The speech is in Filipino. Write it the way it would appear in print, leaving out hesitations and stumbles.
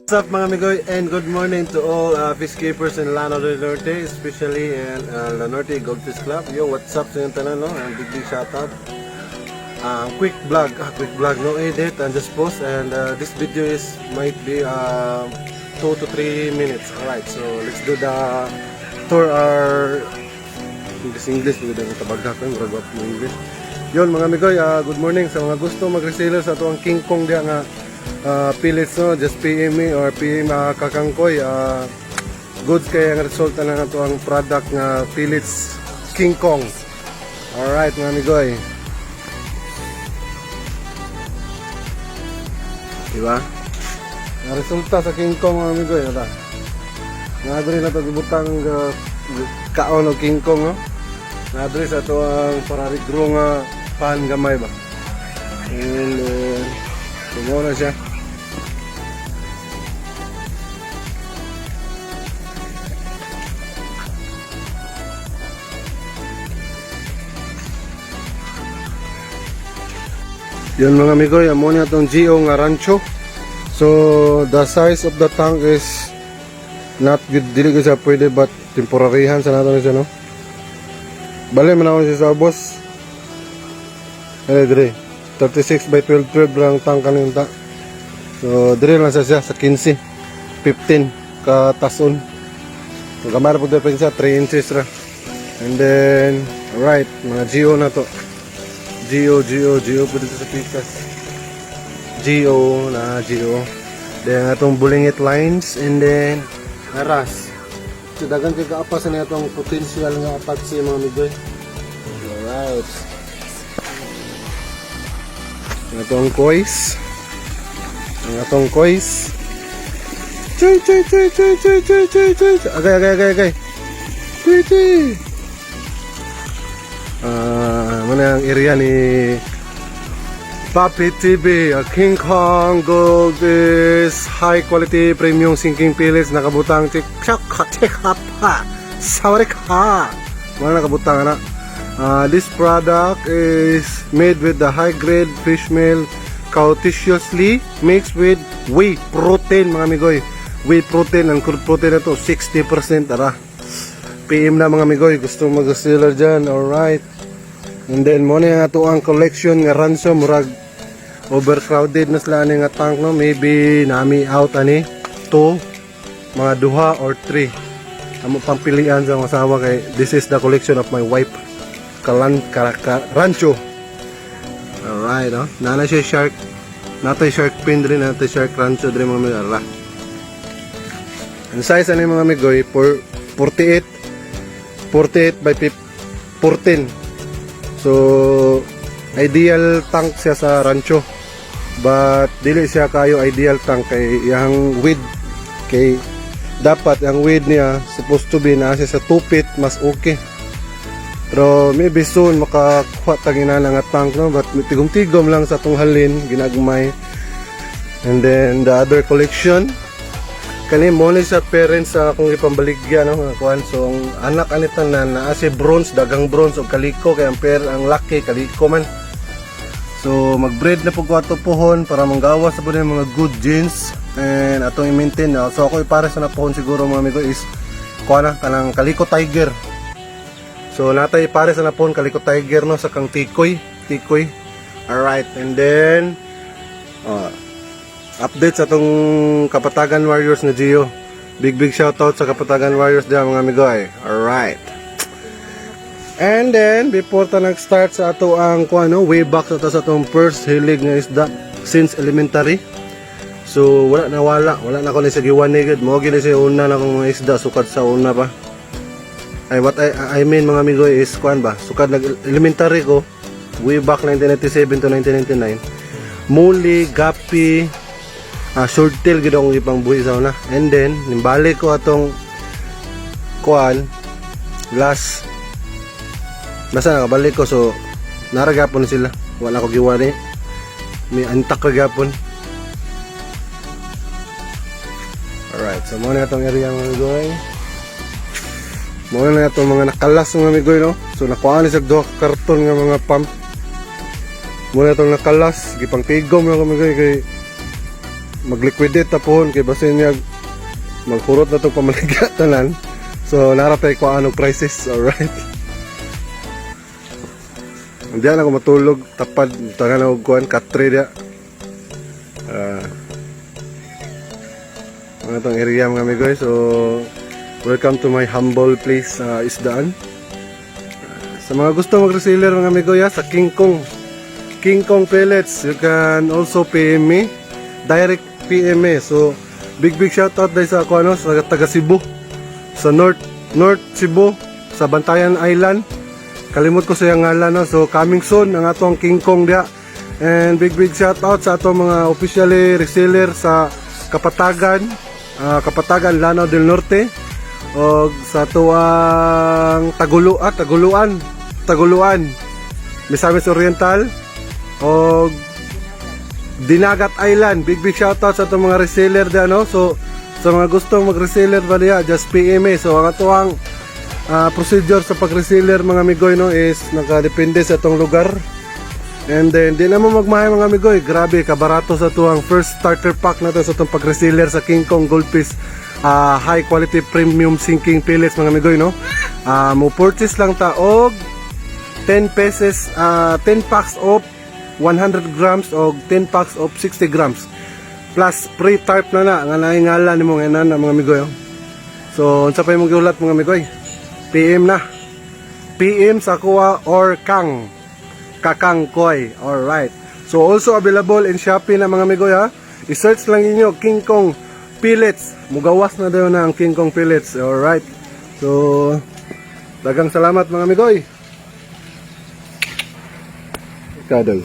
What's up mga amigoy, and good morning to all fish keepers in Llano del Norte, especially in La Norte Goldfish Club. Yo, what's up sa inyong tanan, no? And big shoutout. Quick vlog, no edit, and just post. And this video might be 2 to 3 minutes. Alright, so let's do the tour our English, hindi na tabagha ko yung ragwap mo English. Yun mga amigoy, good morning sa mga gusto mag-reseller sa itong King Kong diya nga pellets, no? Just PM me or PM Kakangkoy, goods kaya ang resulta na ito ang product nga pellets King Kong. Alright mga amigoy, diba ang resulta sa King Kong mga amigoy, ata nabri na ito gibutang kaon o King Kong, no? Nabri sa ito ang pararigro nga pan gamay ba, and tumo na siya. Yun mga amigoy, amo niya itong Gio nga rancho. So the size of the tank is not good, dili ko siya pwede, but temporaryhan sa nato na siya, no? Bale man ako siya sa boss. Dire 36 by 12 lang tank kanina. So dire lang siya sa 15 ka tason. So gamay po depende sa 3 inches ra. And then right, mga Gio na to. Gio po dito sa Pikas. Gio. Then atong bulingit lines, and then aras. So dagan kay kaapas na itong potential nga apat si mga amigoy. Alright. Atong kois. Choy. Agay. Choy. Mana ang area ni Papi TV, King Kong Gold is high quality premium sinking pellets, nakabutang tiksak pa sorry ka mana nakabutang na. This product is made with the high grade fish meal cautiously mixed with whey protein mga amigoy. Whey protein, ang crude protein na to 60%. Tara, PM na mga amigoy, gusto mag-seller dyan. Alright. And then mo na nga ito ang collection nga ransom, murag overcrowded na sila nga tank, no? Maybe nami out ani 2, mga 2 or 3 amo pang pilian sa mga asawa, kay this is the collection of my wife rancho. Alright, no? Nana siya shark, natay shark fin rin, natay shark rancho rin mga amigoy. Ang size ani mga amigoy, 48 by 14. So ideal tank siya sa rancho, but dili siya kayo ideal tank kay yang width, kay dapat ang width niya supposed to be na siya sa 2 feet mas okay. Pero maybe soon makakuha tagina nga tank, no? But tigom-tigom lang sa tong halin ginagmay. And then the other collection kani mo ni sa parents sa akong ipambaligya, no? Kuan, so ang anak ani tanan naa si bronze, dagang bronze og kaliko, kay ang pair ang laki kaliko man. So magbreed na pug ato pohon para manggawas sa pud mga good genes and atong i-maintain. So ako ipare sa na pohon siguro mga amigo is kuan na kanang kaliko tiger. So natay ipare sa na pohon kaliko tiger, no, sa kang tikoy. Alright, and then update sa itong Kapatagan Warriors na Gio. Big shoutout sa Kapatagan Warriors dyan mga amigoy. Alright. And then before ta nag-start sa ato ang way back sa itong first hilig nga isda since elementary. So wala na ko na sa giwanigid. Mo gini sa una na kong mga isda sukad sa una pa. What I mean mga amigoy is sukad nag-elementary ko way back 1997 to 1999. Muli, gapi, short tail gid akong ipang buhi sa una. And then nimbalik ko atong last basta nakabalik ko, so naragapon sila, wala ko giwari, may antak kagapon. Alright, so muna itong area mga amigoy, muna na itong mga nakalas mga amigoy, no? So nakuha ni sa 2 karton nga mga pump. Muna itong nakalas, gipang tigom lang mga amigoy, kay mag-liquidate ta pohon kay basin niya maghurot na itong pamaligya tanan. So narapay ko anong prices. Alright. Hindi na ako matulog tapad tangan ako kuhan katre dia. Mga itong area mga amigoy. So welcome to my humble place Isdaan. Sa mga gusto mag-reseller mga amigoy sa King Kong pellets, you can also PM me, direct PM me. So big shout out dahil sa ako sa taga Cebu, sa North Cebu, sa Bantayan Island. Kalimot ko sa yung ngalan, no? So coming soon ang atong King Kong dia. And big shout out sa atong mga officially reseller sa Kapatagan, Lanao del Norte, o sa tuwang Taguluan, Misamis Oriental, o Dinagat Island. Big shout out sa itong mga reseller dyan, no? So sa mga gustong mag-reseller ba niya, just PM me. So ang atuang procedure sa pag-reseller mga amigoy, no, is nakadepende sa itong lugar. And then di na mo magmahay mga amigoy, grabe kabarato sa tuwang first starter pack natin sa itong pag-reseller sa King Kong Goldfish high quality premium sinking pellets mga amigoy, no. Mo purchase lang ta og 10 pesos, 10 packs of 100 grams o 10 packs of 60 grams plus pre-tarp na nga naingala ni mong enan mga amigoy, oh. So unsa pa imong giulat mga amigoy, PM na, PM sa kuha or Kakang Koy. Alright, so also available in Shopee na mga amigoy, ha. I-search lang ninyo King Kong pellets, mugawas na daw na ang King Kong pellets. Alright, so dagang salamat mga amigoy. Kadal.